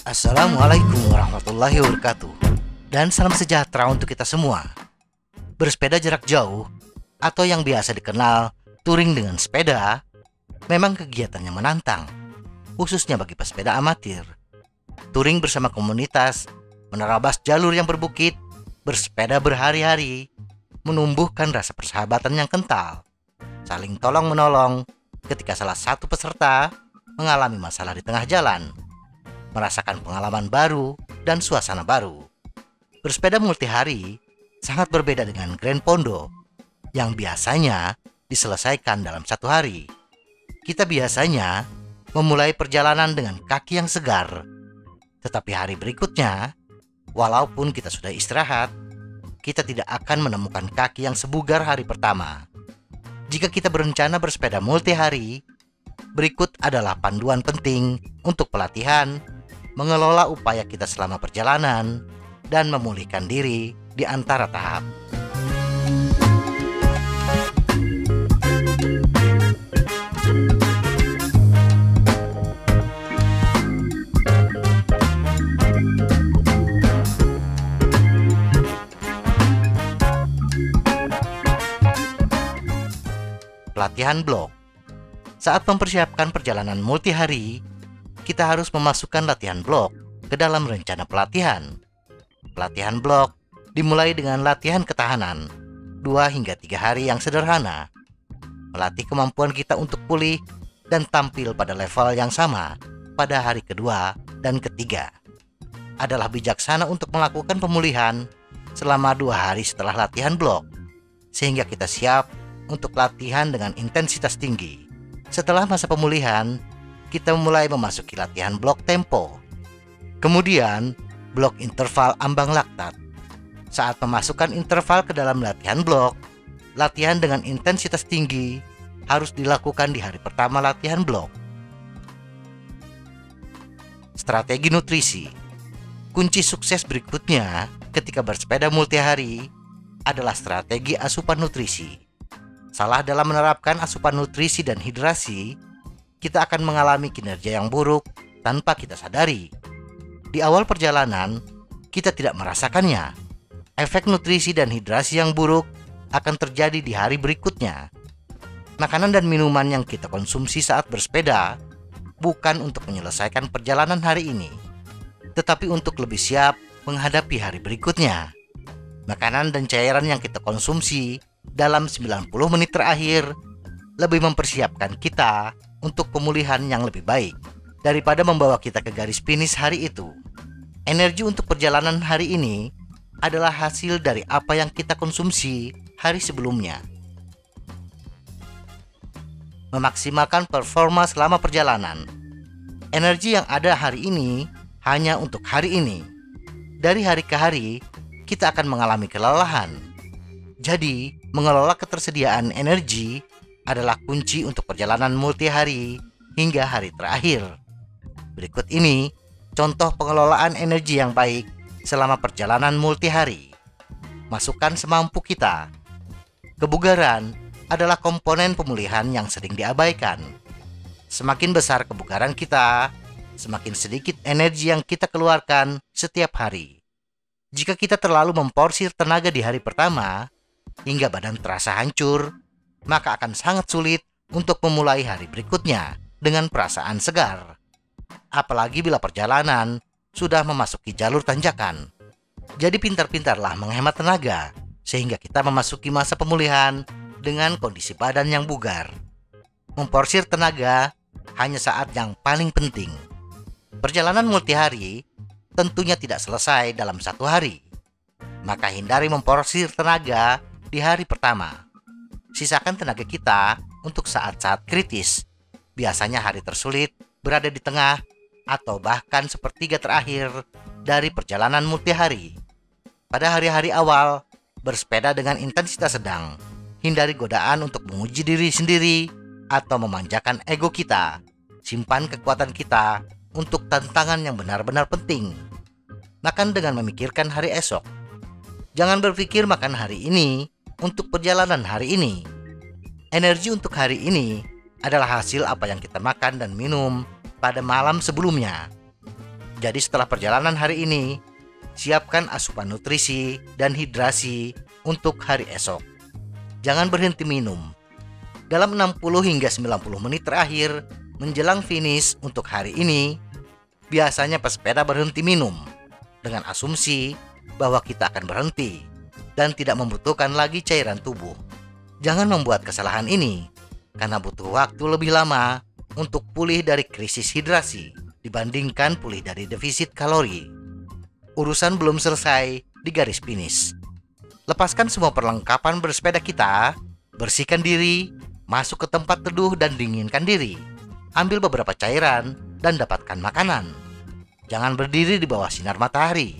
Assalamualaikum warahmatullahi wabarakatuh. Dan salam sejahtera untuk kita semua. Bersepeda jarak jauh atau yang biasa dikenal touring dengan sepeda memang kegiatannya menantang, khususnya bagi pesepeda amatir. Touring bersama komunitas, menerabas jalur yang berbukit, bersepeda berhari-hari, menumbuhkan rasa persahabatan yang kental, saling tolong-menolong ketika salah satu peserta mengalami masalah di tengah jalan, merasakan pengalaman baru dan suasana baru. Bersepeda multi hari sangat berbeda dengan Grand Pondo yang biasanya diselesaikan dalam satu hari. Kita biasanya memulai perjalanan dengan kaki yang segar, tetapi hari berikutnya, walaupun kita sudah istirahat, kita tidak akan menemukan kaki yang sebugar hari pertama. Jika kita berencana bersepeda multi hari, berikut adalah panduan penting untuk pelatihan, mengelola upaya kita selama perjalanan, dan memulihkan diri di antara tahap. Pelatihan blok. Saat mempersiapkan perjalanan multi hari, kita harus memasukkan latihan blok ke dalam rencana pelatihan. Pelatihan blok dimulai dengan latihan ketahanan 2 hingga 3 hari yang sederhana. Melatih kemampuan kita untuk pulih dan tampil pada level yang sama pada hari kedua dan ketiga. Adalah bijaksana untuk melakukan pemulihan selama 2 hari setelah latihan blok, sehingga kita siap untuk latihan dengan intensitas tinggi. Setelah masa pemulihan, kita mulai memasuki latihan blok tempo. Kemudian, blok interval ambang laktat. Saat memasukkan interval ke dalam latihan blok, latihan dengan intensitas tinggi harus dilakukan di hari pertama latihan blok. Strategi nutrisi. Kunci sukses berikutnya ketika bersepeda multi hari adalah strategi asupan nutrisi. Salah dalam menerapkan asupan nutrisi dan hidrasi, kita akan mengalami kinerja yang buruk tanpa kita sadari. Di awal perjalanan, kita tidak merasakannya. Efek nutrisi dan hidrasi yang buruk akan terjadi di hari berikutnya. Makanan dan minuman yang kita konsumsi saat bersepeda bukan untuk menyelesaikan perjalanan hari ini, tetapi untuk lebih siap menghadapi hari berikutnya. Makanan dan cairan yang kita konsumsi dalam 90 menit terakhir lebih mempersiapkan kita untuk pemulihan yang lebih baik daripada membawa kita ke garis finish hari itu. Energi untuk perjalanan hari ini adalah hasil dari apa yang kita konsumsi hari sebelumnya. Memaksimalkan performa selama perjalanan. Energi yang ada hari ini hanya untuk hari ini. Dari hari ke hari, kita akan mengalami kelelahan. Jadi, mengelola ketersediaan energi adalah kunci untuk perjalanan multi hari hingga hari terakhir. Berikut ini contoh pengelolaan energi yang baik selama perjalanan multi hari. Masukkan semampu kita. Kebugaran adalah komponen pemulihan yang sering diabaikan. Semakin besar kebugaran kita, semakin sedikit energi yang kita keluarkan setiap hari. Jika kita terlalu memporsir tenaga di hari pertama, hingga badan terasa hancur, maka akan sangat sulit untuk memulai hari berikutnya dengan perasaan segar. Apalagi bila perjalanan sudah memasuki jalur tanjakan. Jadi pintar-pintarlah menghemat tenaga, sehingga kita memasuki masa pemulihan dengan kondisi badan yang bugar. Memporsir tenaga hanya saat yang paling penting. Perjalanan multi hari tentunya tidak selesai dalam satu hari. Maka hindari memporsir tenaga di hari pertama. Sisakan tenaga kita untuk saat-saat kritis. Biasanya hari tersulit berada di tengah atau bahkan sepertiga terakhir dari perjalanan multi hari. Pada hari-hari awal, bersepeda dengan intensitas sedang. Hindari godaan untuk menguji diri sendiri atau memanjakan ego kita. Simpan kekuatan kita untuk tantangan yang benar-benar penting. Makan dengan memikirkan hari esok. Jangan berpikir makan hari ini untuk perjalanan hari ini. Energi untuk hari ini adalah hasil apa yang kita makan dan minum pada malam sebelumnya. Jadi setelah perjalanan hari ini, siapkan asupan nutrisi dan hidrasi untuk hari esok. Jangan berhenti minum. Dalam 60 hingga 90 menit terakhir menjelang finish untuk hari ini, biasanya pesepeda berhenti minum dengan asumsi bahwa kita akan berhenti dan tidak membutuhkan lagi cairan tubuh. Jangan membuat kesalahan ini, karena butuh waktu lebih lama untuk pulih dari krisis hidrasi dibandingkan pulih dari defisit kalori. Urusan belum selesai di garis finish. Lepaskan semua perlengkapan bersepeda kita, bersihkan diri, masuk ke tempat teduh dan dinginkan diri. Ambil beberapa cairan dan dapatkan makanan. Jangan berdiri di bawah sinar matahari.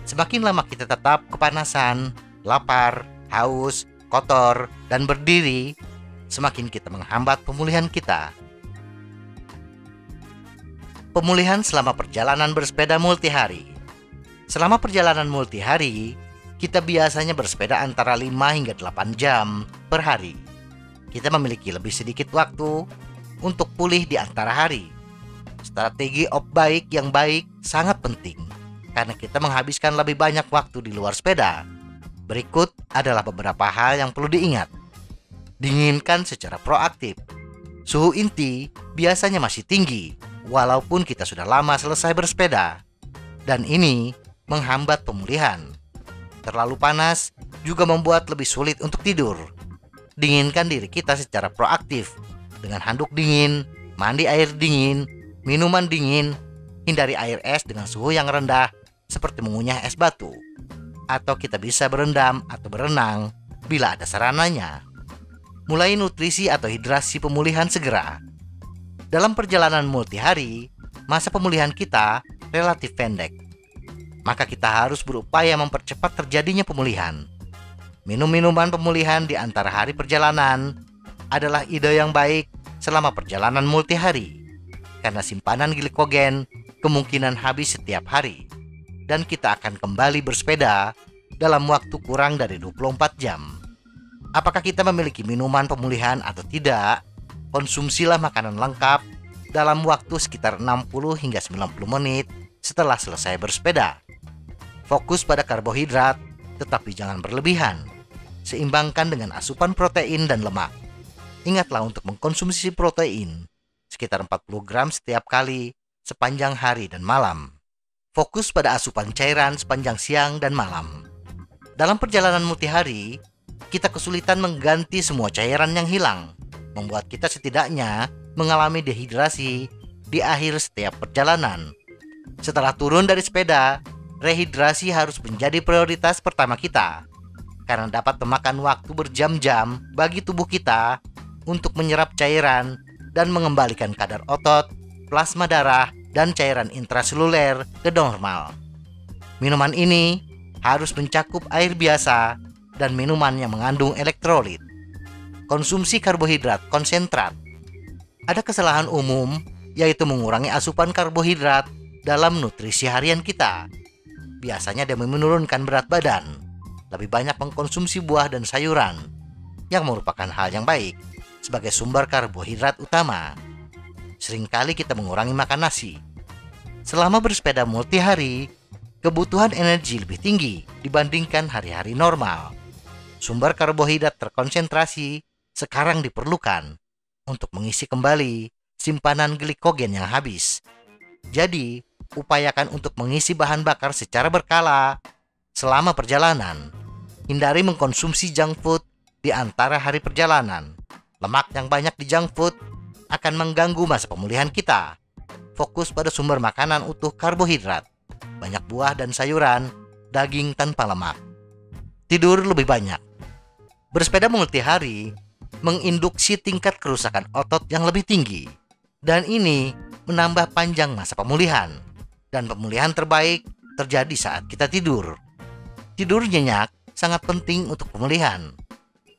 Semakin lama kita tetap kepanasan, lapar, haus, kotor, dan berdiri, semakin kita menghambat pemulihan kita. Pemulihan selama perjalanan bersepeda multihari. Selama perjalanan multihari, kita biasanya bersepeda antara 5 hingga 8 jam per hari. Kita memiliki lebih sedikit waktu untuk pulih di antara hari. Strategi off-bike yang baik sangat penting, karena kita menghabiskan lebih banyak waktu di luar sepeda. Berikut adalah beberapa hal yang perlu diingat. Dinginkan secara proaktif. Suhu inti biasanya masih tinggi, walaupun kita sudah lama selesai bersepeda. Dan ini menghambat pemulihan. Terlalu panas juga membuat lebih sulit untuk tidur. Dinginkan diri kita secara proaktif dengan handuk dingin, mandi air dingin, minuman dingin. Hindari air es dengan suhu yang rendah seperti mengunyah es batu. Atau kita bisa berendam atau berenang bila ada sarananya. Mulai nutrisi atau hidrasi pemulihan segera. Dalam perjalanan multihari, masa pemulihan kita relatif pendek. Maka kita harus berupaya mempercepat terjadinya pemulihan. Minum minuman pemulihan di antara hari perjalanan adalah ide yang baik selama perjalanan multihari, karena simpanan glikogen kemungkinan habis setiap hari, dan kita akan kembali bersepeda dalam waktu kurang dari 24 jam. Apakah kita memiliki minuman pemulihan atau tidak? Konsumsilah makanan lengkap dalam waktu sekitar 60 hingga 90 menit setelah selesai bersepeda. Fokus pada karbohidrat, tetapi jangan berlebihan. Seimbangkan dengan asupan protein dan lemak. Ingatlah untuk mengkonsumsi protein sekitar 40 gram setiap kali sepanjang hari dan malam. Fokus pada asupan cairan sepanjang siang dan malam. Dalam perjalanan multihari, kita kesulitan mengganti semua cairan yang hilang, membuat kita setidaknya mengalami dehidrasi di akhir setiap perjalanan. Setelah turun dari sepeda, rehidrasi harus menjadi prioritas pertama kita, karena dapat memakan waktu berjam-jam bagi tubuh kita untuk menyerap cairan dan mengembalikan kadar otot, plasma darah, dan cairan intraseluler ke normal. Minuman ini harus mencakup air biasa dan minuman yang mengandung elektrolit. Konsumsi karbohidrat konsentrat. Ada kesalahan umum, yaitu mengurangi asupan karbohidrat dalam nutrisi harian kita. Biasanya demi menurunkan berat badan, lebih banyak mengkonsumsi buah dan sayuran, yang merupakan hal yang baik sebagai sumber karbohidrat utama. Seringkali kita mengurangi makan nasi. Selama bersepeda multihari, kebutuhan energi lebih tinggi dibandingkan hari-hari normal. Sumber karbohidrat terkonsentrasi sekarang diperlukan untuk mengisi kembali simpanan glikogen yang habis. Jadi, upayakan untuk mengisi bahan bakar secara berkala selama perjalanan. Hindari mengkonsumsi junk food di antara hari perjalanan. Lemak yang banyak di junk food akan mengganggu masa pemulihan kita. Fokus pada sumber makanan utuh karbohidrat, banyak buah dan sayuran, daging tanpa lemak. Tidur lebih banyak. Bersepeda multihari menginduksi tingkat kerusakan otot yang lebih tinggi, dan ini menambah panjang masa pemulihan. Dan pemulihan terbaik terjadi saat kita tidur. Tidur nyenyak sangat penting untuk pemulihan,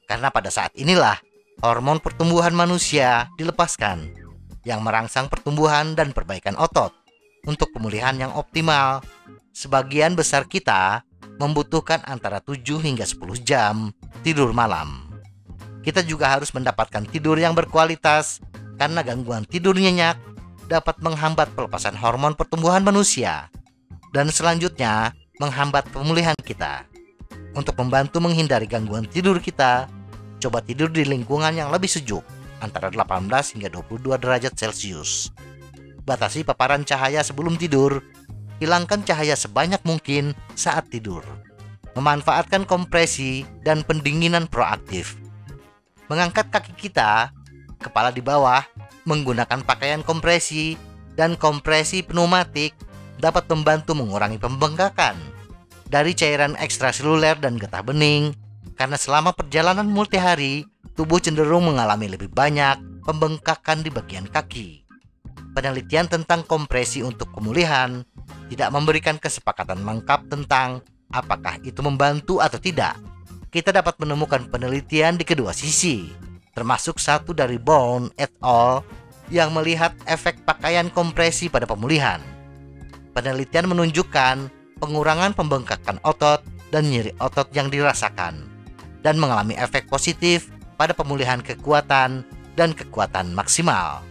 karena pada saat inilah hormon pertumbuhan manusia dilepaskan, yang merangsang pertumbuhan dan perbaikan otot. Untuk pemulihan yang optimal, sebagian besar kita membutuhkan antara 7 hingga 10 jam tidur malam. Kita juga harus mendapatkan tidur yang berkualitas karena gangguan tidur nyenyak dapat menghambat pelepasan hormon pertumbuhan manusia dan selanjutnya menghambat pemulihan kita. Untuk membantu menghindari gangguan tidur kita, coba tidur di lingkungan yang lebih sejuk, antara 18 hingga 22 derajat Celcius. Batasi paparan cahaya sebelum tidur, hilangkan cahaya sebanyak mungkin saat tidur. Memanfaatkan kompresi dan pendinginan proaktif. Mengangkat kaki kita, kepala di bawah, menggunakan pakaian kompresi dan kompresi pneumatik dapat membantu mengurangi pembengkakan dari cairan ekstraseluler dan getah bening, karena selama perjalanan multi hari, tubuh cenderung mengalami lebih banyak pembengkakan di bagian kaki. Penelitian tentang kompresi untuk pemulihan tidak memberikan kesepakatan lengkap tentang apakah itu membantu atau tidak. Kita dapat menemukan penelitian di kedua sisi, termasuk satu dari Bourne et al. Yang melihat efek pakaian kompresi pada pemulihan. Penelitian menunjukkan pengurangan pembengkakan otot dan nyeri otot yang dirasakan, dan mengalami efek positif pada pemulihan kekuatan dan kekuatan maksimal.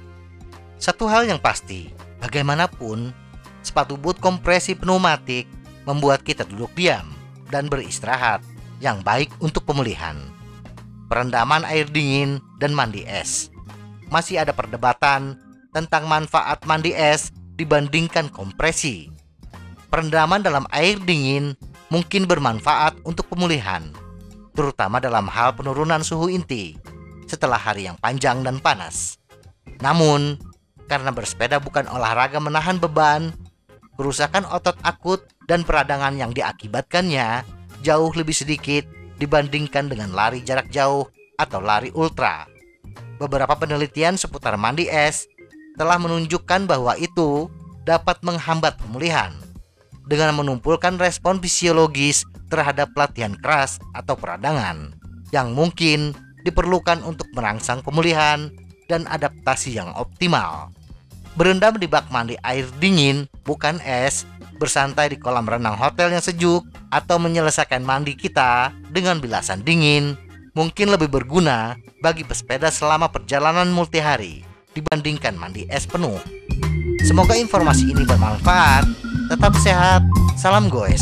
Satu hal yang pasti, bagaimanapun, sepatu boot kompresi pneumatik membuat kita duduk diam dan beristirahat yang baik untuk pemulihan. Perendaman air dingin dan mandi es. Masih ada perdebatan tentang manfaat mandi es dibandingkan kompresi. Perendaman dalam air dingin mungkin bermanfaat untuk pemulihan, terutama dalam hal penurunan suhu inti setelah hari yang panjang dan panas. Namun, karena bersepeda bukan olahraga menahan beban, kerusakan otot akut dan peradangan yang diakibatkannya jauh lebih sedikit dibandingkan dengan lari jarak jauh atau lari ultra. Beberapa penelitian seputar mandi es telah menunjukkan bahwa itu dapat menghambat pemulihan dengan menumpulkan respon fisiologis terhadap latihan keras atau peradangan yang mungkin diperlukan untuk merangsang pemulihan dan adaptasi yang optimal. Berendam di bak mandi air dingin, bukan es, bersantai di kolam renang hotel yang sejuk, atau menyelesaikan mandi kita dengan bilasan dingin mungkin lebih berguna bagi pesepeda selama perjalanan multi hari dibandingkan mandi es penuh. Semoga informasi ini bermanfaat. Tetap sehat, salam goes.